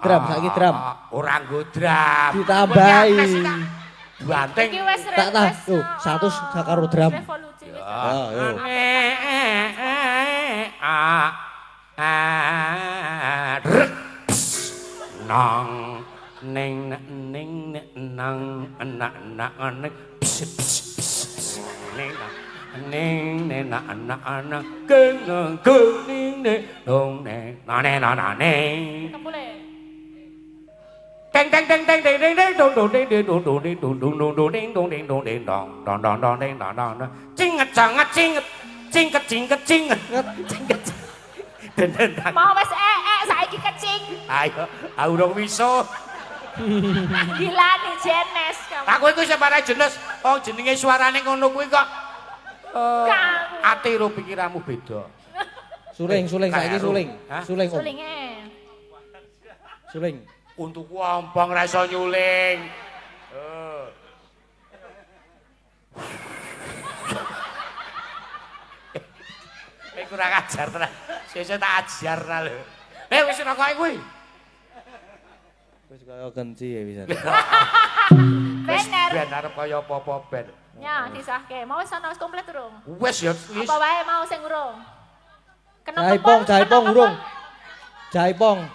Drum saiki drum. Ora nggo drum. Ditambahi. Banteng. Tak tuh 100 karo drum. Yo. Nang ning nang anak ning ning anak keng ning dong nane teng teng teng teng teng teng teng dong dong ding ding dong dong ding dong dong dong ding dong ding dong ding dong dong dong dong ding dong dong cinget canget cinget cingket cingket cinget cingket den mau wis saiki kecing ayo aku urung wiso gilane jenes kamu aku iku separe jenes oh jenenge suarane ngono kuwi kok ati ro pikiranmu beda Suling saiki suling suling untuk ompong ra iso nyuling kurang ajar tenan. Sesuk tak ajarna lho. Wis rokoke kuwi. Wis kaya kenci ya bisa. Bener. Ben arep kaya apa-apa ben. Ya, disahke. Mau wis ana wis komplit urung? Wis ya. Apa wae mau sing urung? Jaipong urung. Jaipong.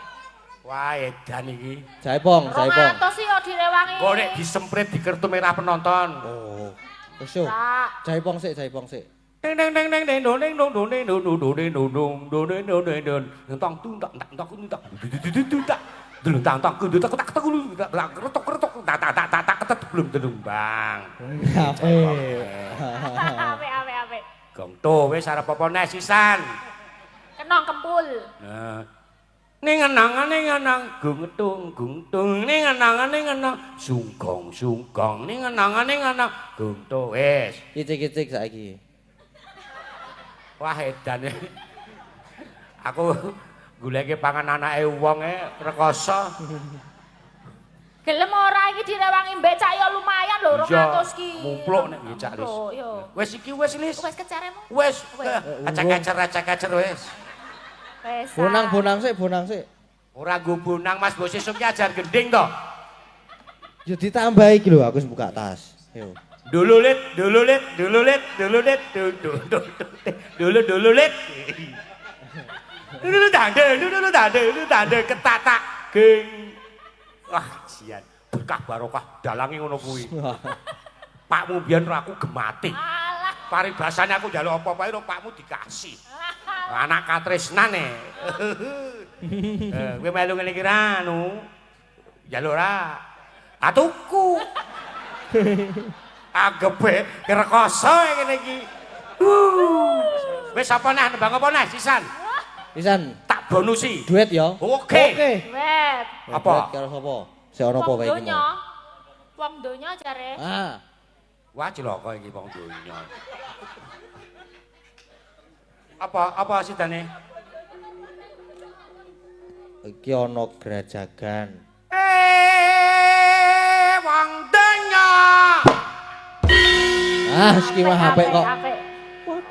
Wah, edan iki. Jaipong. 200 yo direwangi. Kok nek disemprit di kertu merah penonton. Oh. Wis yo. Jaipong sik. Ding ding ding ding ding ding ding ding ding ding ding ding ding ding tong tung tak tak tung tak tak dulu tang tak kudu tak tak dulu tak ketok ketok tak tak tak tak ketok belum telumbang. Ape. Gong to wis arep apa neh sisan. Kenong kempul. Nah. Ning anang gung tung ning anang sungkong ning anang gung to wis. Kicik-kicik saiki. Wah edan. Aku goleke pangan anake wong rekoso. Gelem ora iki direwangi mbek cak ya lumayan lho 200 ki. Mumpluk nek ngecak Lis. Wis iki wis Lis. Wis keceremu? Wis. Acak-acer wis. Wis. Bonang sik. Ora nggo bonang Mas Bos sesuk ajar gending to. Ya ditambahi iki lho aku wis buka tas. Yo. Dululit. Dulu tande ketatak geng. Wah, jian. Berkah barokah dalange ngono kuwi. Pakmu biyen ora aku gemati. Alah. Paribasane aku njaluk apa-apa karo pakmu dikasih. Anak katresnane. Kowe melu ngene iki ra anu. Njaluk ora. Atuku. Agepe rekoso ngene iki. Wis apa neh nembang apa neh sisan? Sisan tak bonusi. Duet ya. Oke. Duet. Apa? Karo sapa? Sik ono apa wae iki. Wong donya jare. Wah cilaka iki wong donya. Apa sidane? Iki ono grajagan. Wong donya. Iki mah HP kok.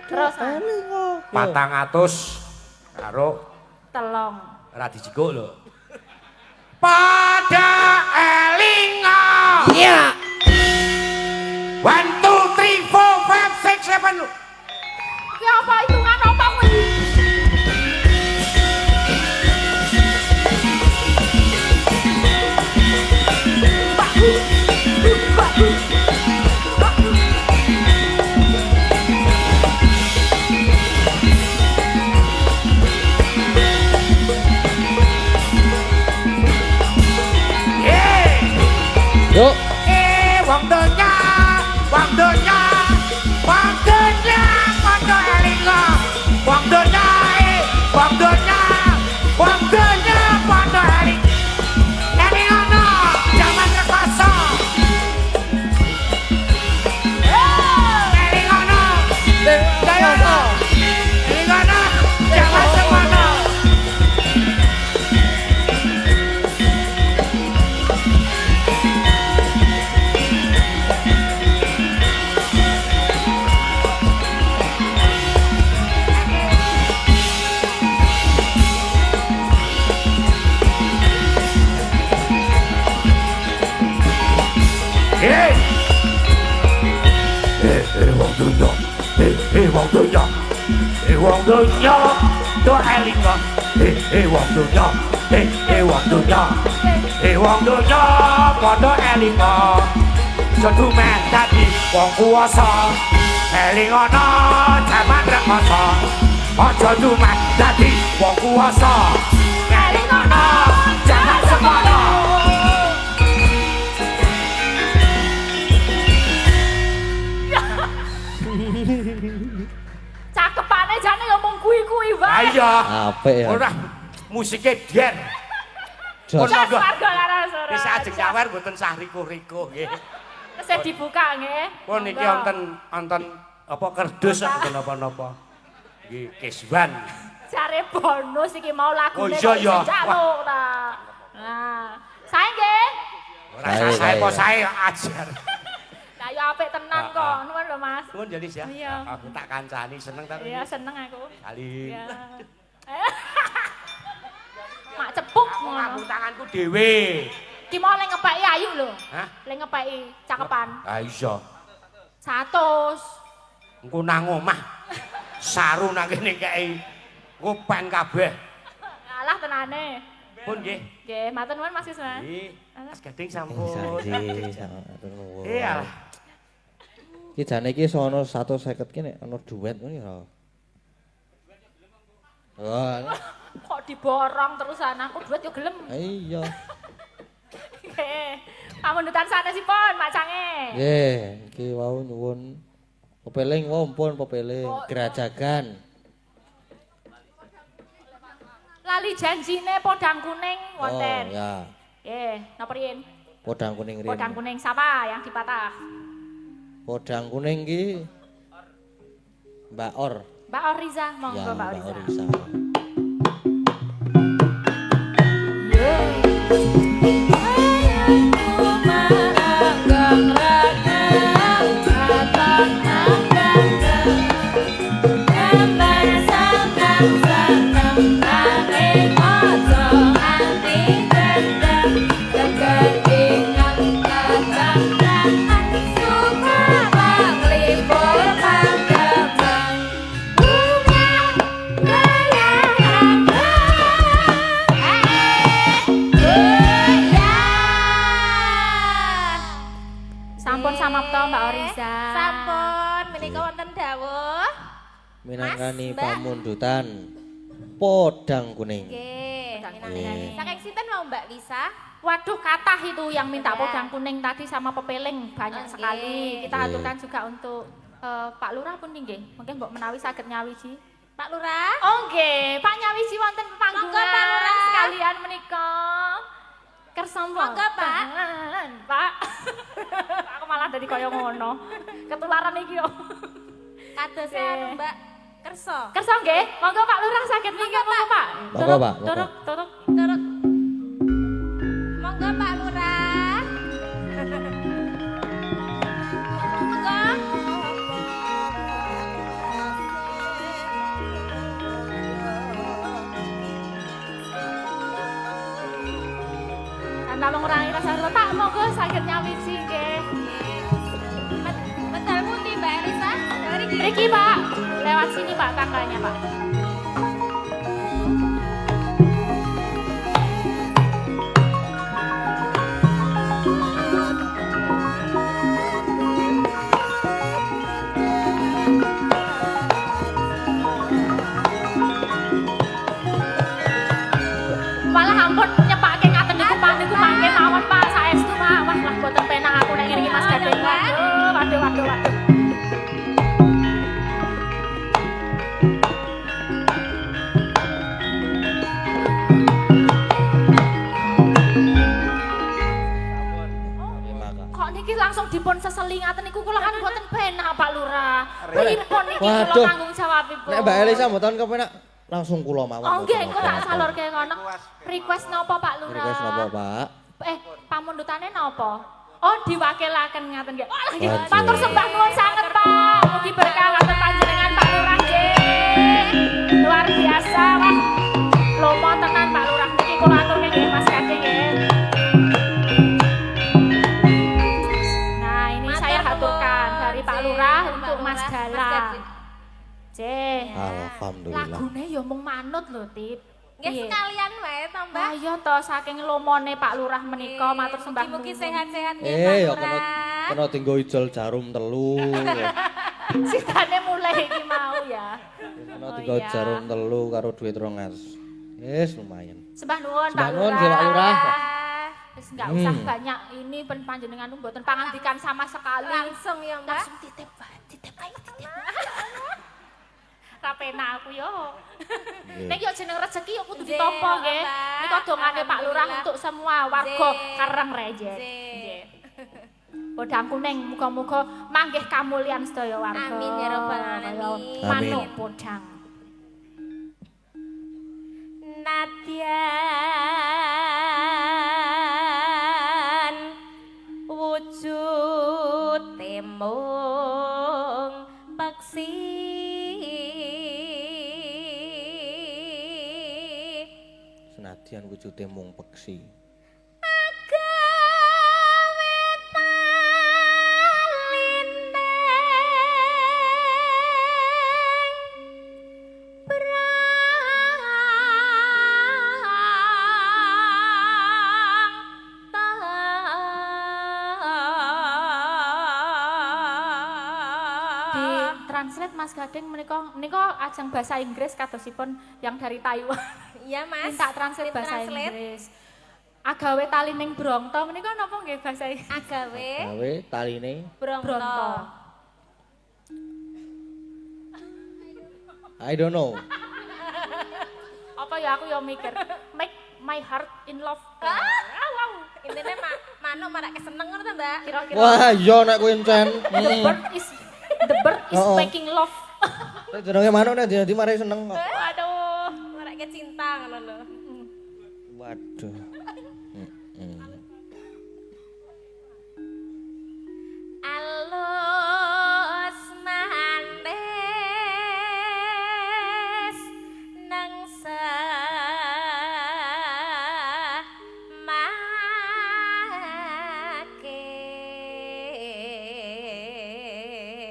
Terus 400 karo telong. Ora dijikuk lho. Pada elinga. Iya. 1 2 3 4 5 6 7. Ki apa hitungan apa kuwi? Yuk. Wong donya, padha elinga. Wong donya, padha eling. Eling ana jaman rekoso. Eling ana jaman semono. donya wong donya wong donya do eling wong donya wong donya wong donya padha eling Jodoh meh dadi wong kuwasa eling ana jaman rekoso aja dumeh dadi wong kuwasa eling ana jaman semono Cakepane jane ya mung kuwi-kuwi wae. Ha iya. Apik ya. Ora musike den. Jos. Warga laras ora. Wis ajeng nyawer mboten sah rikuh-rikuh nggih. Wis dibuka nggih. Pun niki wonten apa kerdus mboten napa-napa. Nggih Kiswan. Jare bonus iki mau lagune Oh, iya, iya. jaluk ta. Nah, sae nggih. Ora sae apa sae ajar. Lah ya apik tenan kok, nuwun lho Mas. Nuwun jadi ya. Iya. Aku tak kancani seneng ta. Iya, seneng aku. Kali. Iya. Mak cepuk ngono. Aku tanganku dhewe. Ki mau le ngepeki ayu lho. Hah? Le ngepeki cakepan. Ha iya. 100. Engko nang omah. Saru nang kene kei. Ngopen kabeh. Alah tenane. Pun nggih. Nggih, matur nuwun Mas Kisman. Nggih. Mas Gading sampun. Iya. Iki jane iki sono 150 ki nek ana duet ngono ya. Wah, Kok diborong terusan aku duit yo gelem. iya. Nggih. Pamundutan sanesipun Mak Cange. Nggih, iki wau nyuwun pepeling wau mpun pepeling gerajagan. Lali janjine podang kuning wonten. Oh, ya. Nggih, napa riyin? Podang kuning rin. Podang kuning siapa yang dipatah? Podang kuning ki Mbak Or. Mbak Oriza, monggo Ya, Mbak Mbak Oriza. Orisa. Sampun samapta Mbak Oriza. Sampun, menika wonten dawuh. Minangkani Mas, Mbak. pamundutan podang kuning. Nggih, Podang minangkani. kuning. Saking sinten mau Mbak Lisa? Waduh, kathah itu yang minta Ya. podang kuning tadi sama pepeling banyak Oke. sekali. Kita Oke. aturkan juga untuk Pak Lurah pun nggih. Mungkin mbok menawi saged nyawiji. Pak Lurah? Oh nggih, Pak nyawiji wonten panggungan Monggo, Pak Lurah. sekalian menika. Kersa Monggo, Pak. Pak. Aku malah dari kaya ngono. Ketularan iki yo. Kados Oke. anu Mbak Kerso. Kersa nggih, monggo Pak Lurah saged minggu monggo Pak. Monggo, Pak, monggo. Turuk, turuk. Turut. Monggo Pak Lurah. Monggo. Tanpa mengurangi rasa letak, monggo saged nyawiji nggih. Medal pundi Mbak Elisa? Mriki. Mriki Pak, lewat sini Pak tangganya Pak. Malah ampun nyepake ngaten niku mangke mawon Pak saestu Pak. Wah lah boten penak aku nek ngene iki Mas Gading. Waduh, waduh, waduh. Kok niki langsung dipun seseli ngaten niku kula kan boten penak Pak Lurah. Pripun niki kula Waduh. tanggung jawabipun. Nek Mbak Elisa mboten kepenak langsung kula mawon. Oh nggih, engko tak salurke ngono. Request napa Pak Lurah? Request napa, Pak? Pamundutane napa? Oh, diwakilaken ngaten nggih. Wah, nggih. Waduh. Matur sembah nuwun sanget, Pak. Mugi berkah ngaten panjenengan Pak Lurah nggih. Luar biasa, wah. Lomo tenan Pak Lurah niki kula aturke nggih Mas Gading nggih. Nah, ini Matur saya nuwun, haturkan dari Pak nggih, Lurah Pak untuk Mas Lurah. Alhamdulillah. Lagune ya mung manut lho, Tip. Nggih Piye? sekalian wae to, Mbak. Lah iya to saking lomone Pak Lurah menika matur sembah Mugi-mugi nuwun. sehat-sehat nggih, Ya Pak kena Lurah. kena tinggo ijol jarum telu. Sitane mulai iki mau ya. Kena Oh, tinggo iya. jarum telu karo duit 200. Yes, lumayan. Sembah nuwun Pak Sembah nuwun, Lurah. nggih, Pak Lurah. Wis enggak usah banyak ini panjenengan mboten pangandikan sama sekali. Langsung ya, Mbak. Langsung titip Pak, titip ayo titip. Ra penak aku yo. Nek yo jeneng rezeki yo kudu Nggih, ditampa nggih. Mbak. Nika dongane Pak Lurah Alhamdulillah. untuk semua warga Nggih. Karang Rejet. Nggih. Podang kuning muga-muga manggih kamulyan sedaya warga. Amin ya rabbal Kaya alamin. Manuk Amin. podang. Nadyan wujud temung peksi Senadyan wujude mung peksi. gawe talinteng Di translate Mas Gading menika ajeng bahasa Inggris kadosipun yang dari Taiwan. Iya, Mas. Minta translate bahasa Translate. Inggris. Agawe talining brongto menika napa nggih bahasa Inggris? Agawe Gawe taline bronto. Bronto. I don't know. Apa ya aku ya mikir, make my heart in love. Wow. Intine manuk marak keseneng ngono ta, Mbak? Kira-kira Wah, iya nek kuwi encen. the bird is Oh. making love. Nek jenenge manuk nek dadi mari seneng kok. Waduh. Marak cinta ngono lho. Waduh. Alus manis nang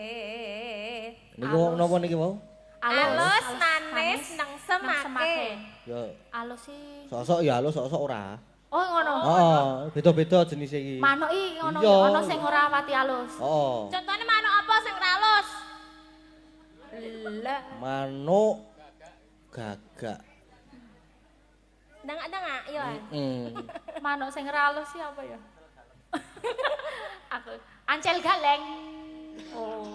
semake. Niku napa niki mau? Alus manis nang semake. semake. Ya Alus sih. sosok ya halus, sosok ora. Oh ngono. Oh, beda-beda jenis iki. Manuk iki ngono Iya. ono sing ora pati alus. Oh, Contohnya manuk apa sing ora alus? Lah, manuk gagak. dangak-dangak ya. Manuk sing ora alus sih apa ya? Aku ancel galeng. Oh.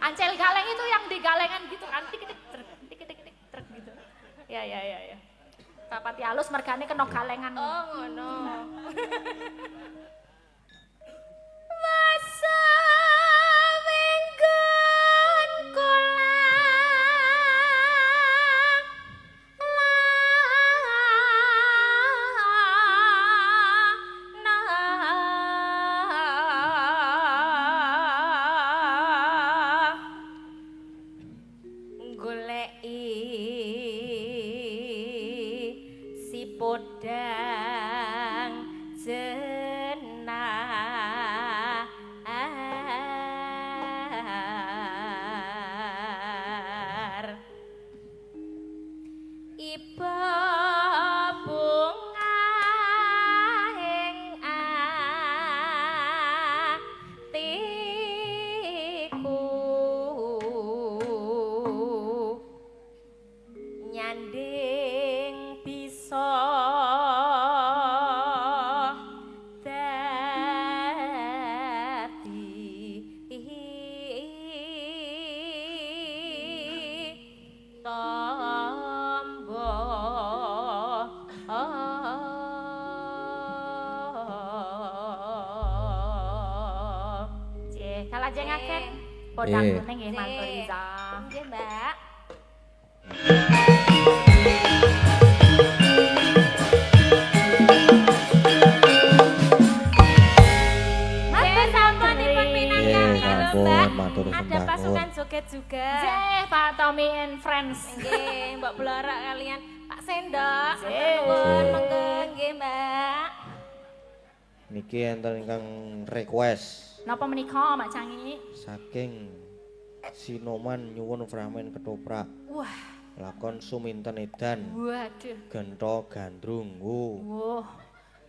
Ancel galeng itu yang di galengan gitu kan tik tik truk gitu. Ya. Rapati alus mergane kena galengan. Oh, ngono. Masa wenggon kula goleki si podang jenar iba bunga ing atiku nyanding bisa dadi tombo Cih, kalajengaken podang Eh. kuning nggih mantu Riza. Nggih, Mbak. Matur sampun nuwun. dipun pinangangi Nggih, lho, sampun, Mbak. matur Ada sembah pasukan nuwun. joget juga. Jeh, Pak Tommy and Friends. Nggih, Mbak Blora kalian Pak Sendok. Nggih. Matur nuwun, Nggih. monggo nggih, Mbak. Niki enten ingkang request Napa menika Mak Cangi? saking Sinoman nyuwun framen ketoprak. Wah, Lakon Suminten Edan. waduh. Gento Gandrung. Wah,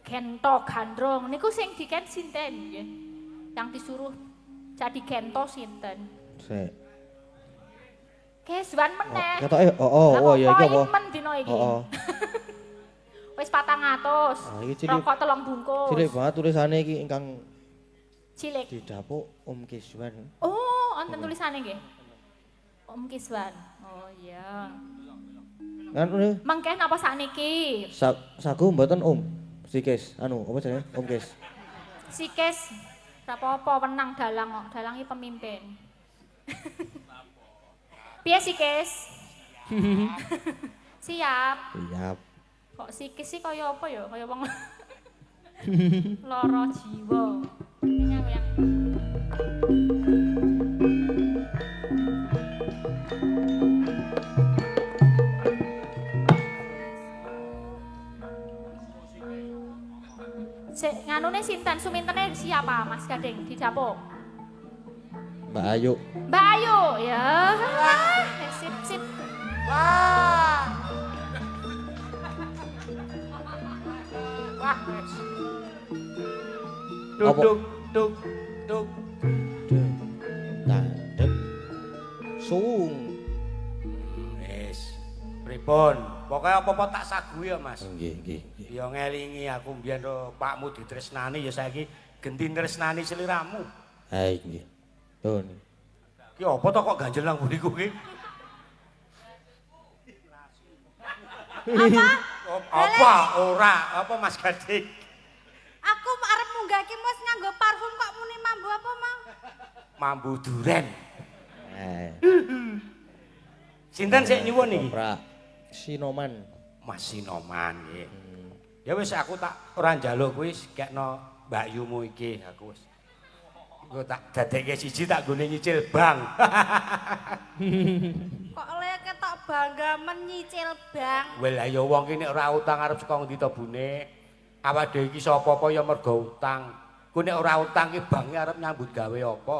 Gento Gandrung niku sing diken sinten nggih? Yang disuruh jadi Gento sinten? Sik. Keswan meneh. Ketoke oh ya iki apa? Men dina iki. Heeh. Wis 400. Ah, iki cilik. Rokok 3 bungkus. Cilik banget tulisane iki ingkang Cilik. didapuk Kiswan. Oh, wonten tulisane nggih. Om Kiswan. Oh iya. Kan Mengke napa sakniki? saku mboten Sikis anu apa jenenge Kis. Sikis ra apa-apa wenang dalang kok. Dalang iki pemimpin. Piye Sikis? Siap. Siap. Kok Sikis sih kaya apa ya? Kaya wong lara jiwa. Ini aku yang nganune sinten sumintene siapa Mas Gading di dapur? Mbak Ayu. Mbak Ayu ya. Sip sip. Wah. Wah. Duk Apa? duk duk duk. Tandem. Sung. Wis. Pripun? Pokoke apa-apa tak sagui ya, Mas. Nggih. Ya ngelingi aku mbiyen ro pakmu ditresnani ya saiki genti tresnani sliramu. Hai nggih. Tuh. Ki apa to kok ganjel nang mburiku ki? Apa? Ora, apa Mas Gading? Aku arep munggah ki wis nganggo parfum kok muni mambu apa, Mang? Mambu duren. Sinten sik nyuwun iki? Ketoprak. Sinoman. Mas Sinoman nggih. Ya wis aku tak ora njaluk kuwi kekno Mbak Yumu iki aku wis. Engko tak dadekke siji tak gone nyicil bank. Kok le ketok bangga menyicil bang. Wel ya wong ki nek ora utang arep saka ngendi to Bune? Awak dhewe iki sapa apa ya mergo utang. Ku nek ora utang ki banke arep nyambut gawe apa?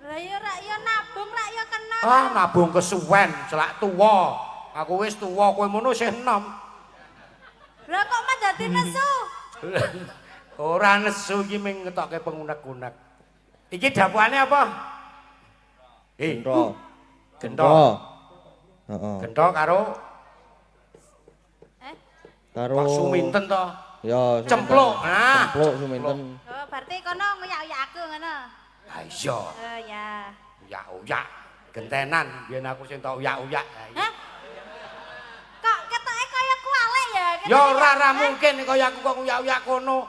Lah ya rak ya nabung rak ya kena. Ah nabung kesuwen, celak tuwa. Aku wis tuwa, kowe mono isih enom. Lah kok mah dadi nesu? Ora nesu iki ming ngetokke pengunek-unek. Iki dapurane apa? Gento. Gento. Heeh. Gento karo Karo Pak Suminten to. Ya, Suminten. Cempluk. Nah, Cempluk Suminten. Oh, berarti kono nguyak-uyak aku ngono. Ha iya. Oh ya. Uyak-uyak. Gentenan biyen aku sing tok uyak-uyak. Hah? Kok ketoke kaya kualek ya? Ya ora mungkin kaya aku kok uyak-uyak kono.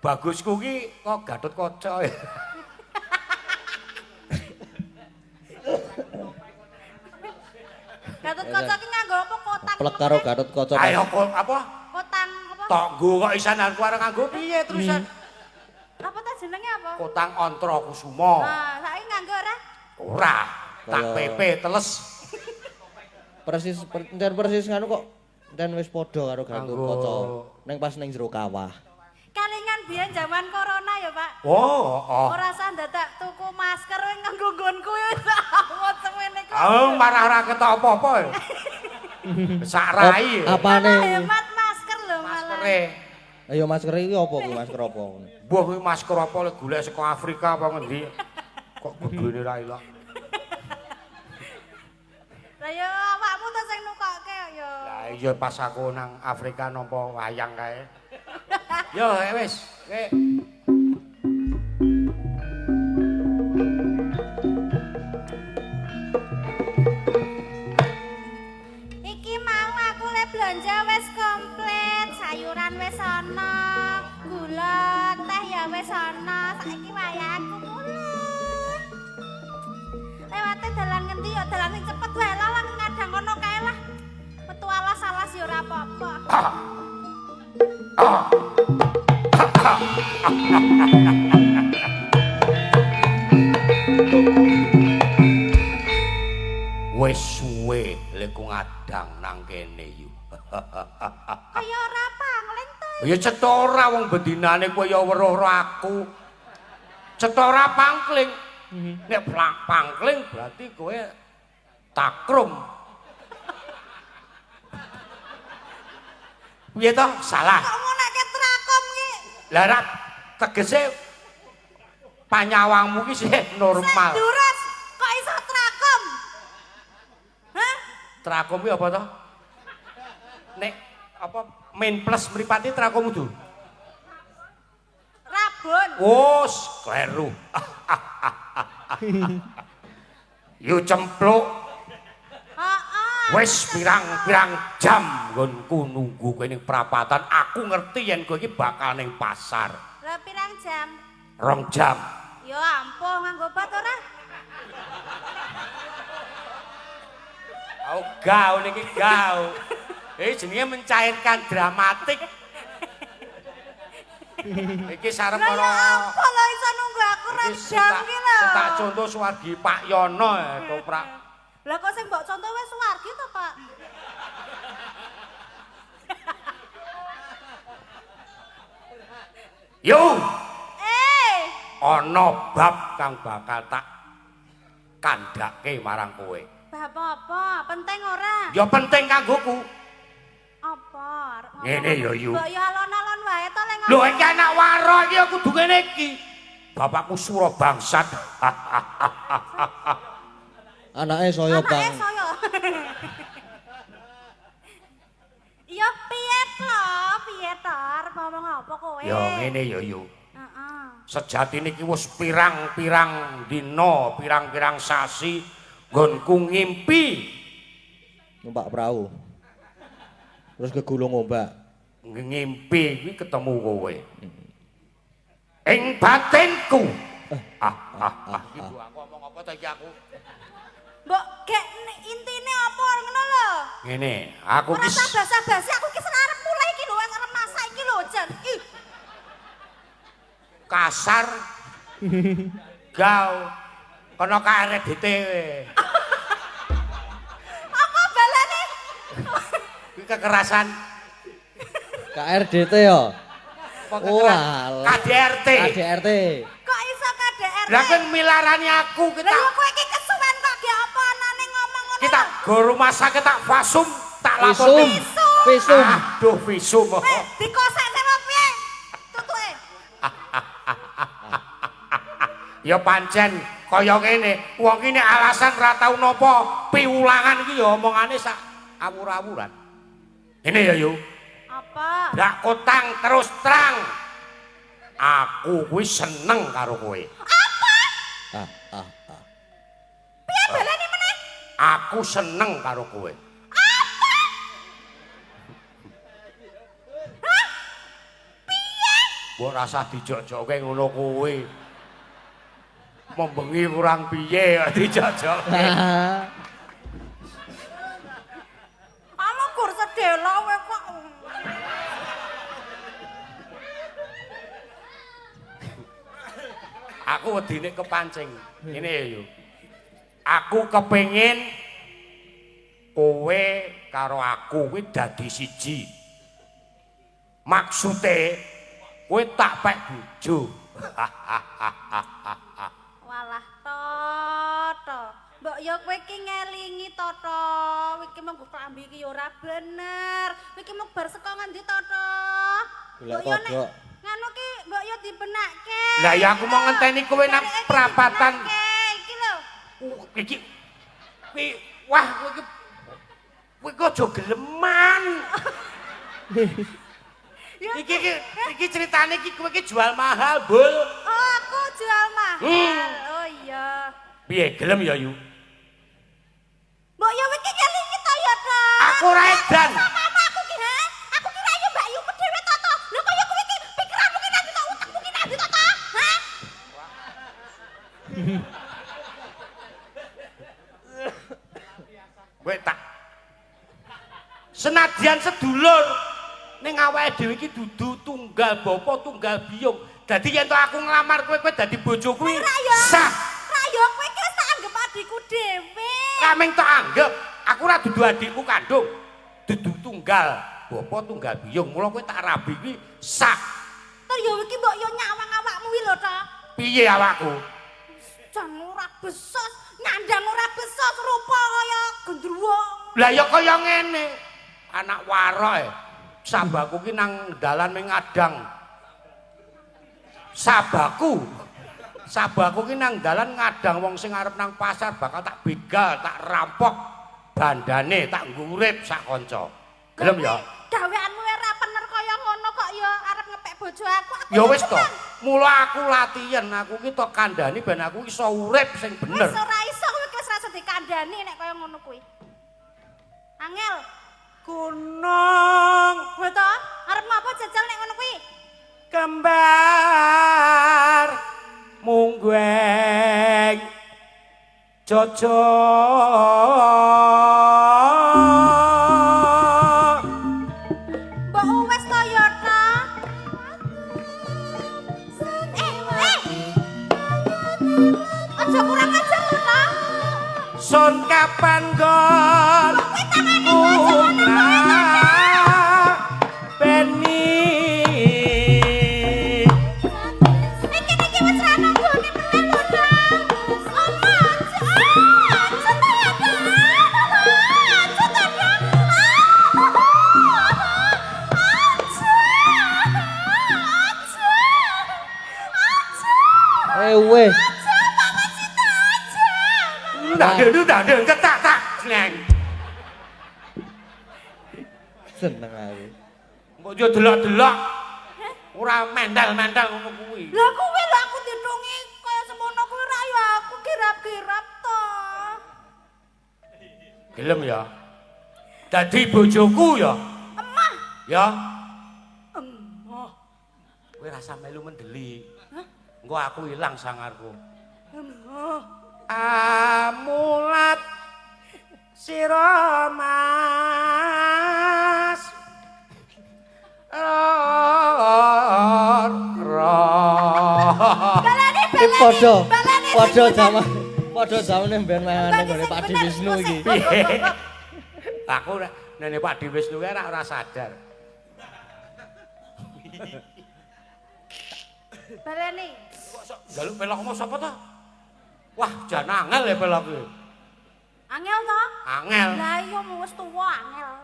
Bagusku ki kok Gatot Kaca. Gatot Kaca ki nganggo apa kotan? Plek karo Gatot Kaca. Ayo kok apa? Kotan apa? Tonggo kok isanan ku arep nganggo piye terusan? Apa ta jenenge apa? Kotang Ontra Kusuma. Nah, saiki nganggo ora? Ora. Tak Kaya- PP teles. Persis nganu kok. Dan wis padha karo Gatot Nganggo- Kaca. Ning pas ning jero kawah. Kalingan biyen zaman corona ya, Pak. Oh. Ora usah dadak tuku masker nganggo nggonku wis awet semene kok. Oh, marah ora ketok apa-apa. Sak rai. Apane? Hemat masker lho malah. Maskere. Ayo masker iki apa kuwi masker apa? Mbah kuwi masker apa lek golek saka Afrika apa ngendi? Kok begene ra ilang. Lah ya awakmu to sing nukokke ya. Lah iya pas aku nang Afrika nampa wayang kae. Yo wis. Iki mau aku le belanja wis komplit, sayuran wis ana, gula, teh ya wis ana. Saiki wayahku mulih. Lewate dalan ngendi ya dalan sing cepet wae lah ngadang kono kae lah. Metu alas-alas ya ora apa-apa. Wis suwe lek ku ngadang nang kene yu. Kaya ora pangling to. Ya cetha ora wong bendinane kowe ya weruh karo aku. Cetha ora pangkling. Nek pangkling berarti kowe takrum. Piye to? Salah. Kok ngunake trakom iki? Lah ra tegese panyawangmu ki sih normal. Duras kok iso trakom? Hah? Trakom ki apa to? Nek apa main plus mripate trakom itu? Rabun. Wos, kleru. Yu cempluk. Heeh. Wis pirang-pirang jam nggonku nunggu kowe ning prapatan. Aku ngerti yen kowe iki bakal ning pasar. Lah pirang jam? 2 jam. Ya ampun nganggo obat ora? Oh, gau niki gau. Jenenge mencairkan dramatik. Iki sarep Lah ya karo apa lho iso nunggu aku 2 jam ki lho. Tak contoh suwargi Pak Yono toprak. Lah kok sing mbok contoh wis suwargi to, Pak? Yo, Ono bab kang bakal tak kandhake marang kowe. bab apa? Penting ora? Ya penting kanggoku. Apa? Ngene ya yu. Mbok yo alon-alon wae to lek Lho iki anak waro iki aku kudu ngene iki. Bapakku sura bangsat. Anake saya, Bang. Anake saya. Ya piye to? Piye to? Arep ngomong apa kowe? Ya ngene ya yu. Heeh. Sejatine iki wis pirang-pirang dina, pirang-pirang sasi nggonku ngimpi Numpak perahu. Terus kegulung ombak. ngimpi kuwi ketemu kowe. Ing batinku. Iki aku ngomong apa to iki aku? Mbok gek intine apa ngono lho? Ngene, aku Ora ki usah basa-basi, aku ki arep mulai iki lho, arep masak iki lho, Jan. Ih, kasar. Gau. Kono karet dhewe. apa balane? Iki kekerasan. KRDT ya. Apa Oh, kekerasan? alah. KDRT. KDRT. Kok iso KDRT? Lah kan milarani aku Lah kita yo kowe iki kesuwen kok ge apa anane ngomong ngono. kita go rumah sakit tak fasum tak Visum. lakoni. Visum. Aduh visum. Dikosek sira piye? Tutuke. Ya pancen kaya ngene, wong iki alasan ra tau napa piwulangan iki ya omongane sak awur-awuran. Ini ya yo. Apa? Dak kotang terus terang. Aku kuwi seneng karo kowe. Ah. Piye balane meneh? Aku seneng karo kowe. Mbok rasah dijok-jokke ngono kowe. Membengi kurang piye kok dijok-jokke. Kamu gur sedelo kowe kok. Aku wedine kepancing. Ngene ya yo. Aku kepengin kowe karo aku kuwi dadi siji. Maksude kowe tak pek bojo. Walah toto. Mbok yo kowe iki ngelingi toto. Iki mung klambi iki yo ora bener. Iki mung bar saka ngendi toto? Golek Mbok yo nek kodhok. nganu ki mbok yo dibenakke. Lah ya aku mau ngenteni kowe nang prapatan. Iki lho. Iki wah kowe kok aja geleman. Iki ceritane iki kowe iki jual mahal, Bul. Oh, aku jual mahal. Oh iya. Piye gelem ya, Yu? Mbok yo iki ngelingi to ya, Dok. Aku ora edan. Mama aku ki, ha? Aku kira yo Mbak Yu dhewe to to. Lho kaya kowe iki pikiranmu ki nanti to utekmu ki nanti to to. Ha? Kowe tak senadyan sedulur ning awake dhewe iki dudu tunggal bapa tunggal biyung. Dadi yen to aku nglamar kowe dadi bojo kuwi sah. Ra yo kowe iki wis tak anggap adikku dhewe. Kameng tak anggap aku ora dudu adikmu kandung. Dudu tunggal bapa tunggal biyung. Mula kowe tak rabi iki sah. Ter yo iki mbok yo nyawang awakmu wi lho, to. Piye awakku? jan ora besos, nyandang ora besos rupa kaya gendruwo. Lah ya kaya ngene. Anak waroke. Sabaku ki nang dalan ming ngadang. Sabaku ki nang dalan ngadang wong sing arep nang pasar bakal tak begal, tak rampok bandane, tak nggo urip sak kanca. Gelem ya? Gaweanmu ora bener kaya ngono kok ya arep ngepek bojo aku. Ya wis to. Mula aku latihan, aku ki tok kandhani ben aku iso urip sing bener. Wis ora iso kowe wis rasa dikandhani nek kaya ngono kuwi. Angel, Gunung kowe to arep ngapa jajal nek ngono kuwi? Kembar munggweng Jojo Mbok wis to ya ta? Aja kurang ajar lho ta. Sun kapan gon Beni Iki wis ra nunggone meneh lho ta. Oma aja. Aja ta ya ta. Aja ta ya. Weh. Ndak ketak sneng. Seneng aku. Mbok yo delok-delok. Ora mental-mental ngono kuwi. Lah kuwi lho aku ditungi kaya semono kuwi ra ya aku kirap-kirap to. Gelem ya. Dadi bojoku ya. Emah. Ya. Emah. Kowe rasa melu mendeli. Engko aku ilang sangarku. Emah. Amulat sira Mas. Padha zamane mben mayane ngene Pak Di Wisnu iki. Aku nene Pak Di Wisnu ki ora sadar. Baleni. Jaluk pelokmu sapa to? Wah, jan angel ya pelok iki. Angel to? Angel. Lah iya wis tuwa angel.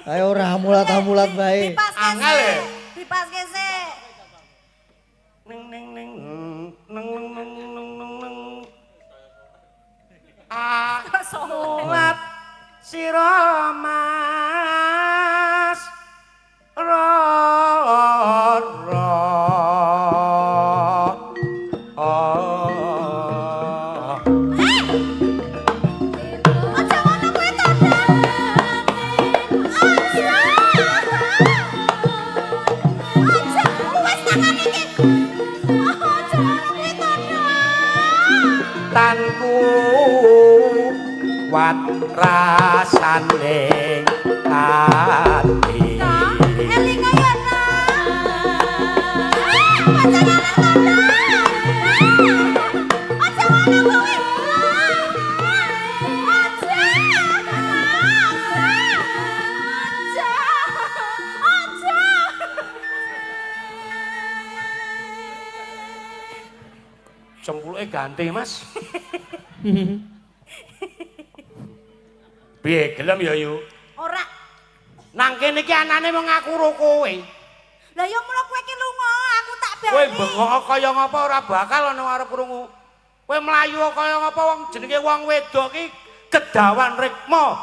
Ayo ora amulat-amulat bae. Angel ya? Dipaske sik. Ning ning ning neng neng neng neng neng neng. Amulat sira Mas. Aja ngono kuwi to, Dak. Aja. Aja wis tangan iki. Aja ngono kuwi to, Dak. Tanku wat rasane ati. Elinga ya, Dak. Aja ngono kuwi. Cempuluke ganti, Mas. Piye gelem ya yu? Ora. Nang kene iki anane mung aku karo kowe. Lah ya mulo kowe iki lunga, aku tak bali. Kowe bengok kaya ngapa ora bakal ana arep krungu. Kowe mlayu kaya ngapa wong jenenge wong wedok iki kedawan rikma.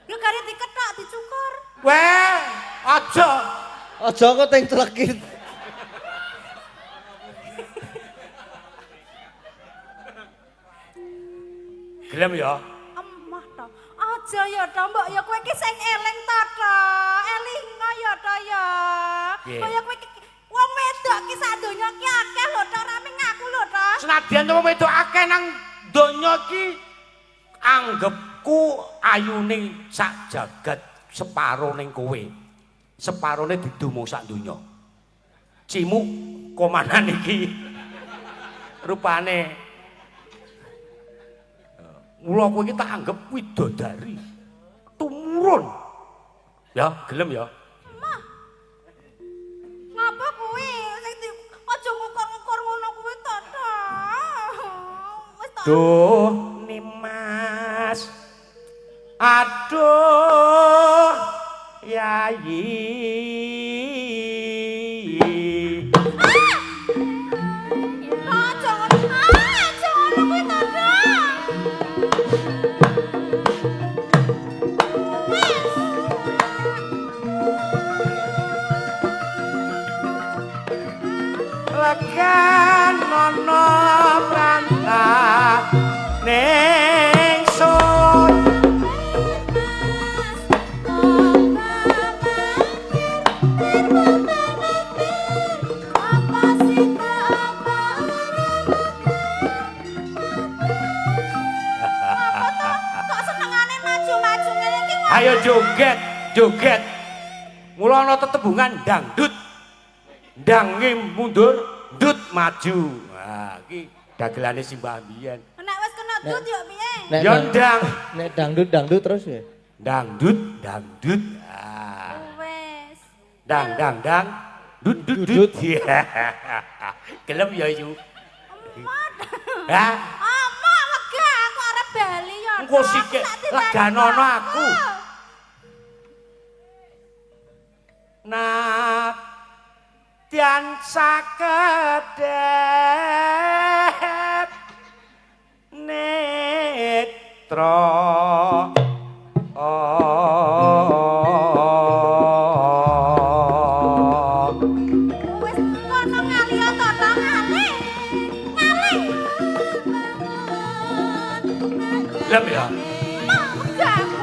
Lho kare diketok dicukur. Weh, aja. Aja kok teng tlekit. Gelem ya? Emah to. Aja ya to, mbok ya kowe iki sing eling to, elinga ya to ya. Kaya kowe iki wong wedok ki sak donya ki akeh lho to, ora mung aku lho to. Senadyan wong wedok akeh nang donya iki anggepku ayune sak jagat separo ning kowe. Separone didumung sak donya. Cimu komanan iki rupane Mula kowe iki tak anggap widodari. Tumurun. Ya, gelem ya. Ngapa kuwi? Sing aja ngukur-ngukur ngono kuwi to, Tok. Wis to. Duh, Nimas. Aduh, Yayi. Jangan kuwi to, Lekan nono pranta ning sun. Kok senengane maju-maju ngene iki kok. Ayo joget, joget. Mula ana tetembungan dangdut. Dange mundur, ndut maju. Wah, iki dagelane simbah mbiyen. Nek wis kena dut yo piye? Ya ndang. Nek dangdut terus ya. Dangdut, dangdut. Ah. Wis. Dang, dut, dut, dut. Gelem ya yu. Hah? Amok lega aku arep bali yo. Engko sikik leganono aku. Nah, tian sakedep netra. Wis kono ngaliyo to ngale. Ngale. Lem ya. Lega aku.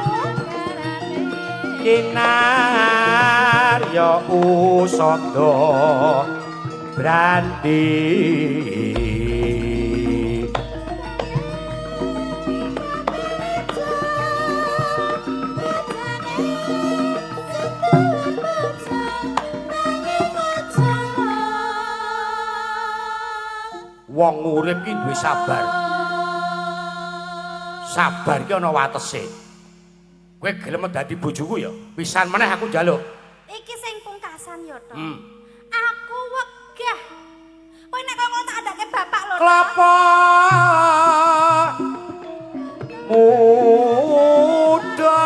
Kinar ya usada branti. Wong urip ki duwe sabar. Sabar ki ana watese. Kowe gelem dadi bojoku ya? Pisan meneh aku njaluk. Iki sing pungkasan yo, Tok. Hmm. Aku wegah. Kowe nek kok ngono tak andake bapak lho. Tok. Klapa muda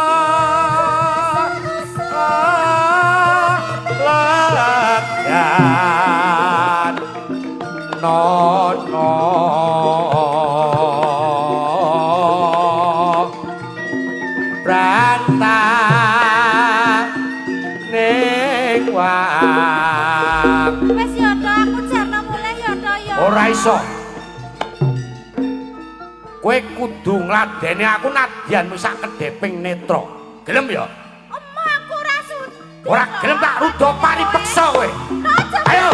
lagan nono prantah ning wak. Wis yo, Tok, aku jarno mulih yo, Tok yo. Ora iso. Kowe kudu ngladeni aku nadyan wis sak kedeping netra. Gelem ya? Emah aku ora sudi. Ora gelem tak rudo paripeksa kowe. Ayo.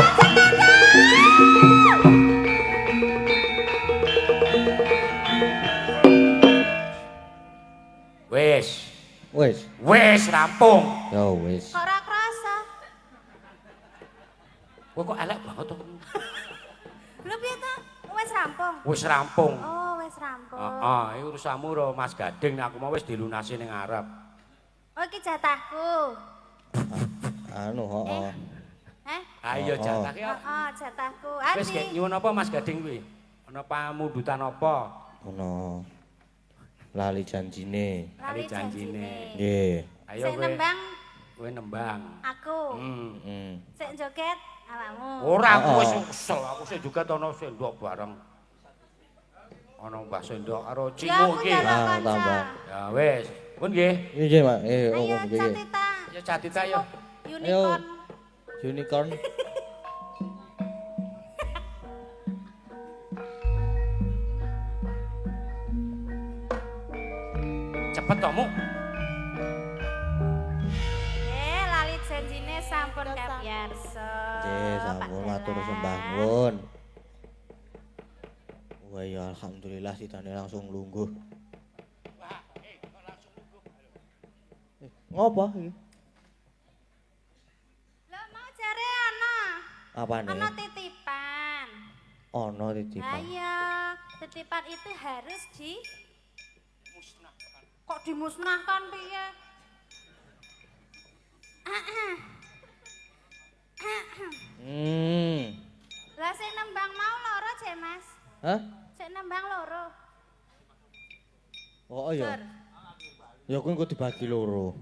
Wis, wis rampung. Ya wis. Kok ora krasa? Kowe kok elek banget to. Lho piye to? Wis rampung. Wis rampung. Oh, wis rampung. Heeh, iki urusanmu karo Mas Gading, nek aku mau wis dilunasi ning arep. Oh, iki jatahku. Anu, heeh. Ayo jatah ki. Heeh, jatahku. Wis Andi. kek nyuwun apa Mas Gading kuwi? Ana pamundutan apa? Ono lali janjine. Lali janjine. Nggih. Ayo Sing kowe. nembang Kowe nembang. aku. Heeh. Sik joget awakmu. Ora aku Oh. wis kesel, aku sik juga ana sendok bareng. Ana Mbah Sendok karo Ya Cingu aku iki. njaluk Ah, kanca. tambah. Ya wis. Pun nggih. Nggih, Mak. Ayo Nggih. Catita. Ya Catita yo. Unicorn. Unicorn. Cepet tomu. Lali janjine sampun kapiyarsa. Nggih, sampun matur sembah nuwun. Wah ya alhamdulillah sidane langsung lungguh. Ngopo iki? Lah mau jare ana. Apane? Ana titipan. Ono Lah titipan. iya, titipan itu harus Kok dimusnahkan piye? Lah sing nembang mau loro, Je, Mas. Hah? Sing nembang loro. Oh iya. Tur. Ya kuwi engko dibagi loro.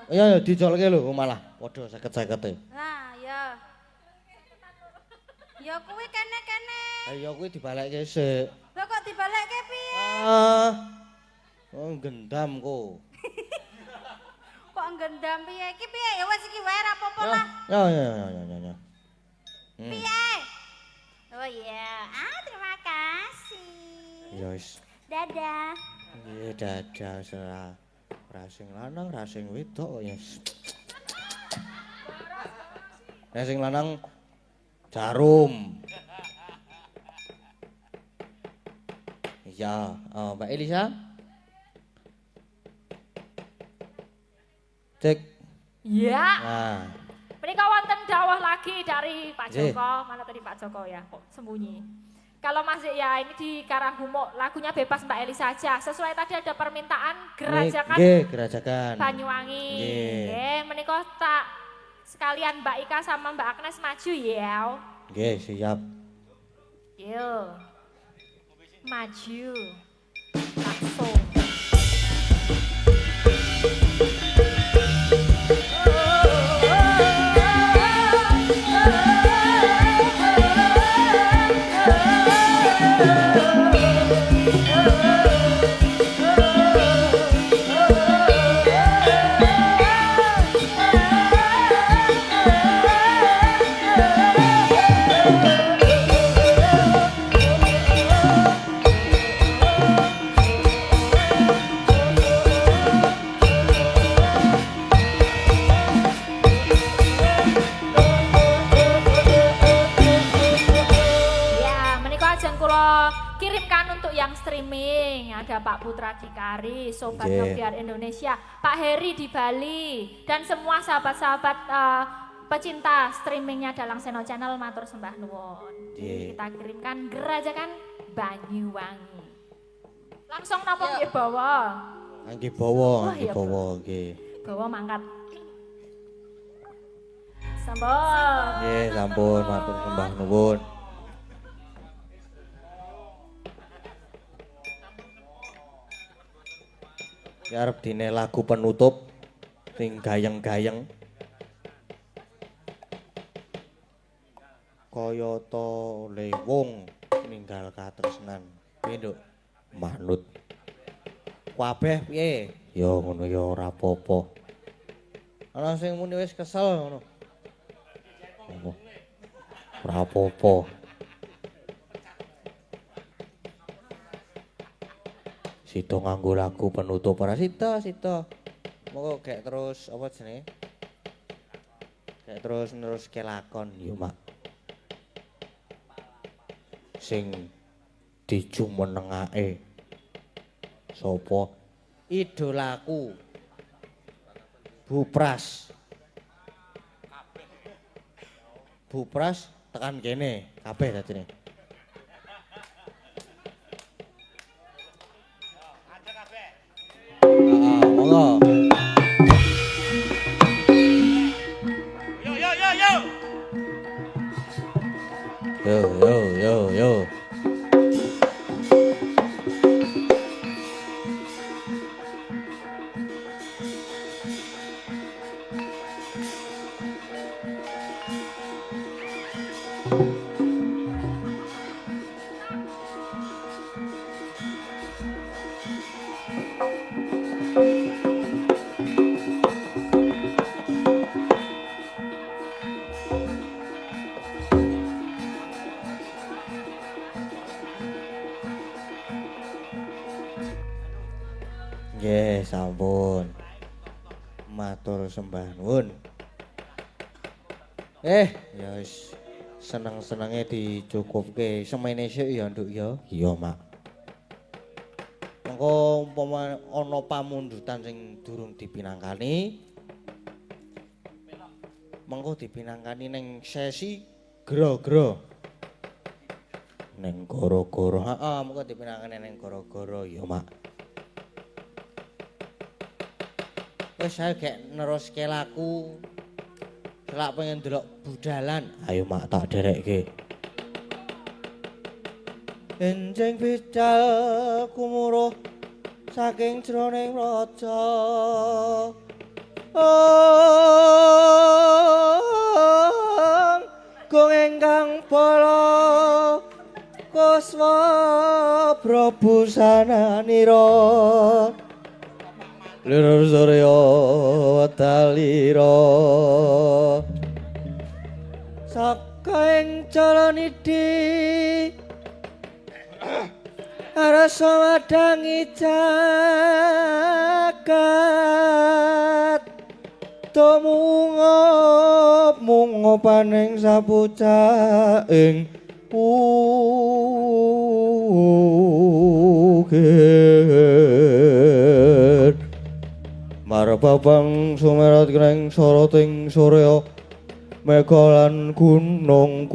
Ya dicolke lho malah padha 50-50 e. Lah, ya. Ya kuwi kene-kene. Ya kuwi dibalekke sik. Lah kok dibalekke piye? Oh gendam kok. Kok nggendam piye? Iki piye? Ya wis iki wae ra apa-apa lah. Ya. Piye? Oh iya. Terima kasih. Ya wis. Dadah. Iya dadah serah. Rasing lanang, rasing wedok ya. Rasing lanang jarum. Iya, Mbak Elisa. Cek. Ya. Nah, Menika wonten dawuh lagi dari Pak Nggih. Joko. Mana tadi Pak Joko ya? Kok sembunyi? Kalau masih ya ini di Karanggumo lagunya bebas Mbak Eli saja. Sesuai tadi ada permintaan gerajakan nggih, gerajakan. Banyuwangi. Nggih. Nggih, menika tak sekalian Mbak Ika sama Mbak Agnes maju ya. Nggih, siap. Yo. Maju. Langsung. Kirimkan untuk yang streaming, ada Pak Putra Dikari, Sobat Noviar Indonesia, Pak Heri di Bali, dan semua sahabat-sahabat pecinta streamingnya Dalang Seno Channel, matur sembah nuwun. Kita kirimkan gerajakan Banyuwangi. Langsung napa nggih bawa? Nggih bawa, nggih iya, bawa nggih. Bawa mangkat. Sampun. Nggih, sampun matur sembah nuwun. Ya arep dine lagu penutup sing gayeng-gayeng. Kayata lewung ninggal katresnan. Piye, Nduk? Manut. Kabeh piye? Ya ngono ya ora apa-apa. Ana sing muni wis kesel ngono. Ora apa-apa. Sita nganggo lagu penutup ora sita. Monggo gek terus apa jenenge? Gek terus neruske lakon yo, Mak. Sing dijumenengake sapa? Idolaku. Bupras. Bupras tekan kene kabeh dadine. Monggo. Yo. Nggih, sampun. Matur sembah nuwun. Ya wis seneng-senenge dicukupke semene sik ya, Nduk ya. Iya, Mak. Mengko umpama ana pamundutan sing durung dipinangkani, mengko dipinangkani ning sesi gro-gro. Ning goro-goro. Heeh, mengko dipinangkani ning goro-goro ya, Mak. Wis ae gek neruske laku. Selak pengen delok budalan, ayo mak tak derekke. Enjing bical kumuruh saking jroning raja. Kung ingkang pala kuswa prabusananira. Lirur surya wetalira saka ing calanidi arasa wadangi jagat tumungop mungopaning sapucaing ukir marababang sumerat kring soroting surya megalan gunung-gunung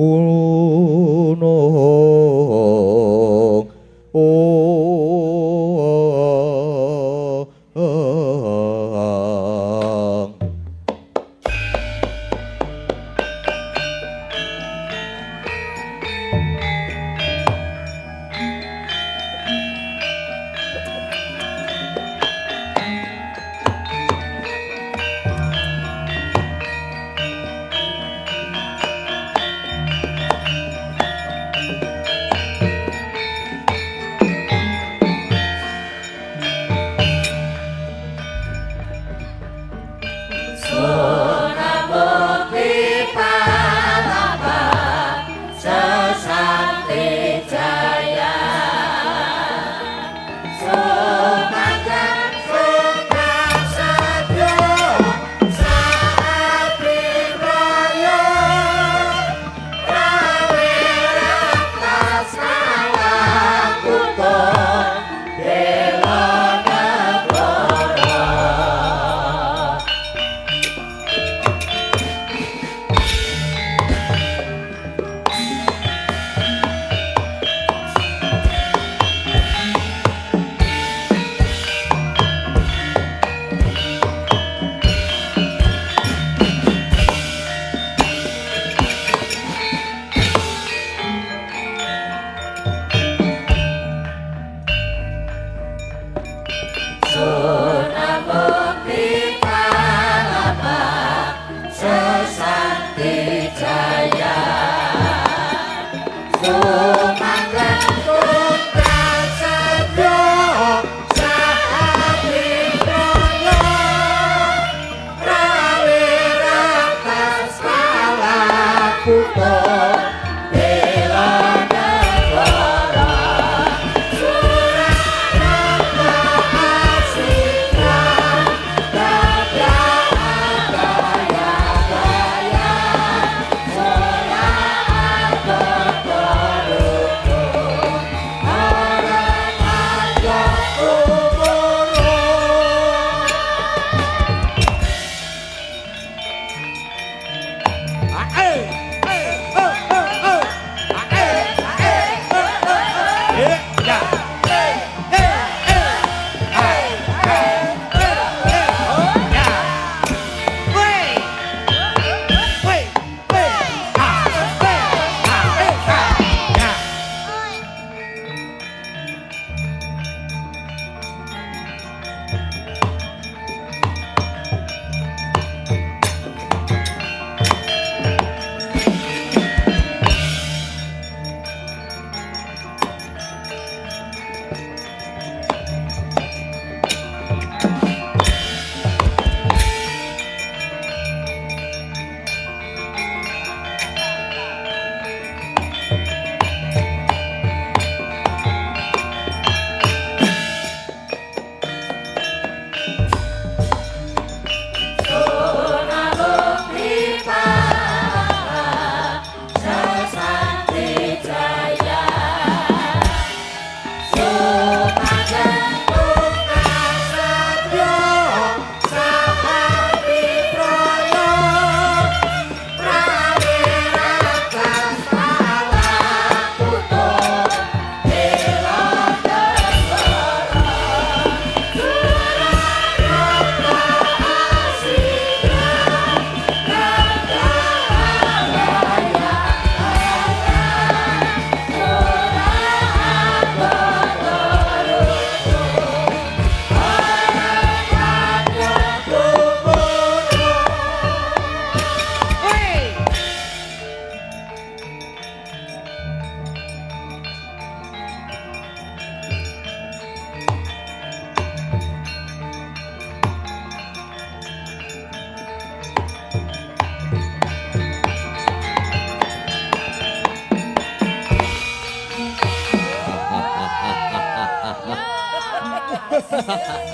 Ya.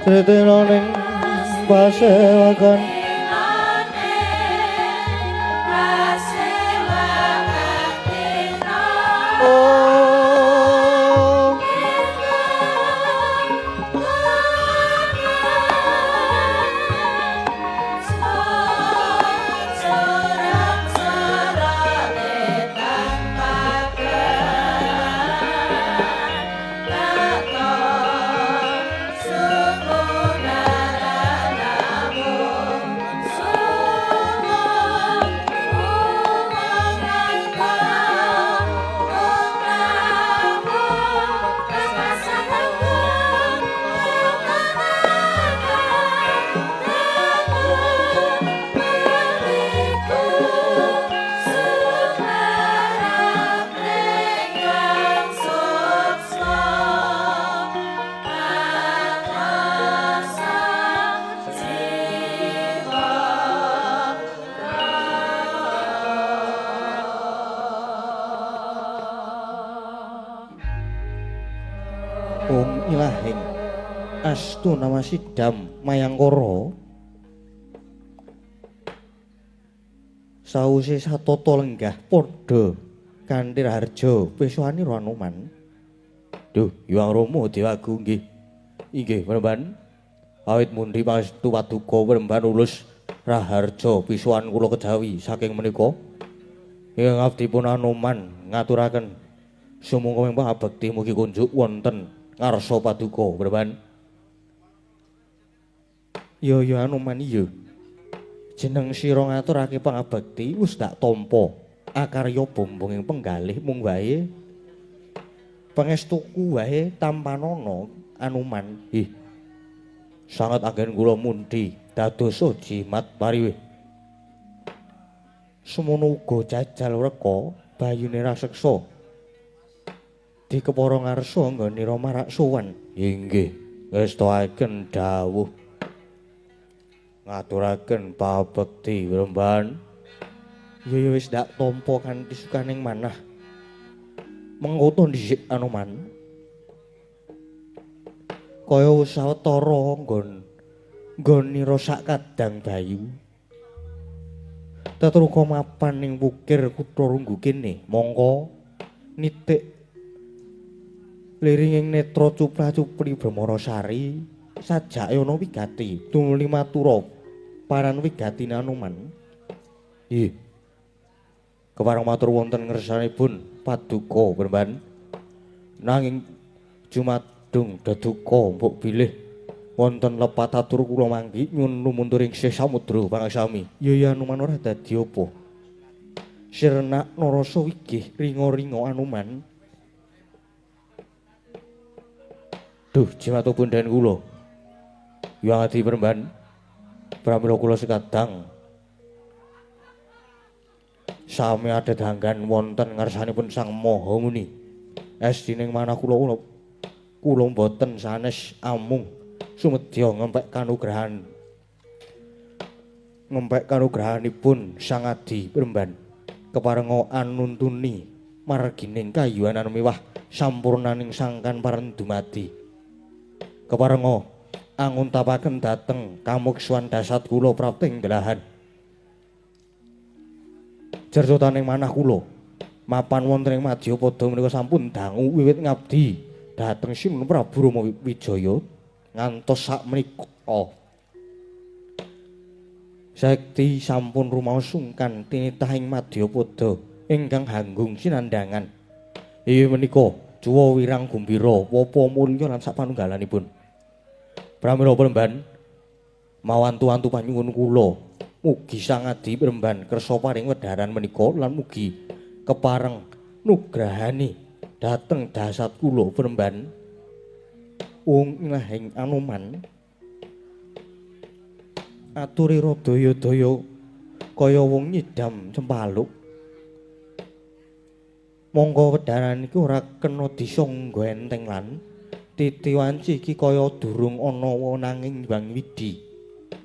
Tritino ning pasewakan ilahing astu nama sidam mayangkara sawise satata lenggah padha kanthi harja peswani Anoman. Duh, Hyang Rama Dewagu nggih. Inggih, Panembahan. Awit mundi pangestu paduka Panembahan ulus raharja pisuhan kula kejawi saking menika. Ingkang abdi pun Anoman ngaturaken sumangga mengko abekti mugi kunjuk wonten ngarsa paduka Panembahan. Ya Anoman iya. Jeneng sira ngaturake pangabekti wis dak tampa. Akarya bombonging penggalih mung wae pangestuku wae tampanana Anoman. Ih. Sangat anggen kula mundi dadosa jimat pariwih. Semono uga jajal reka bayune raseksa. Dikepara ngarsa nggonira marak sowan. Inggih, ngestakaken dawuh. Ngaturaken pabekti Panembahan. Ya wis dak tampa kanthi sukaning manah. Mengko dhisik Anoman. Kaya sawetara nggonira sak kadang bayu. Tetruka mapan ning wukir kutha Runggu kene. Mongko nitik liringing netra cupra-cupri Brahmarasari sajake ana wigati tumuli matura paran wigatine Anoman. Ih. Kepareng matur wonten ngersanipun paduka Panembahan. Nanging jumadung daduka mbok bilih wonten lepat atur kula manggi nyuwun lumunturing sih samudra pangasami. Ya Anoman ora dadi apa. Sirnak narasa wigih ringa-ringa Anoman. Duh, jimat pundan kula. Ya adi Panembahan. Pramila kula sekadang sami adedanggan wonten ngarsanipun Sang Maha Muni. Esdining manah kula boten sanes amung sumedya ngempek kanugrahanipun Sang Adi Panembahan. Keparenga anuntuni margining kayuanan miwah sampurnaning sangkan pareng dumadi. Keparenga anguntapaken dhateng kamuksuhan dasat kula prapting delahan. Jertotaning manah kula mapan wonten ing Madyapada menika sampun dangu wiwit ngabdi dhateng Sinuhun Prabu Rama Wijaya ngantos sakmenika. Sakti sampun rumaos sungkan tinitahing Madyapada ingkang hanggung sinandhangan. Inggih menika Juwa Wirang Gumbira Wapa Mulya lan sapanunggalanipun. Pramila Panembahan mawantu-wantu panyuwun kula mugi Sang Adi Panembahan kersa paring wedharan menika lan mugi kepareng nugrahani dhateng dasat kula Panembahan. Wong ilahing Anoman aturira daya-daya kaya wong nyidam cempaluk. Monggo wedharan iki ora kena disangga enteng lan titiwanci iki kaya durung ana nanging Hyang Widi.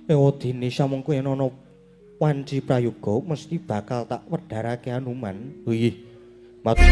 Ewadene samengko yen ana wanci prayoga mesti bakal tak wedharake Anoman. Nggih. Matur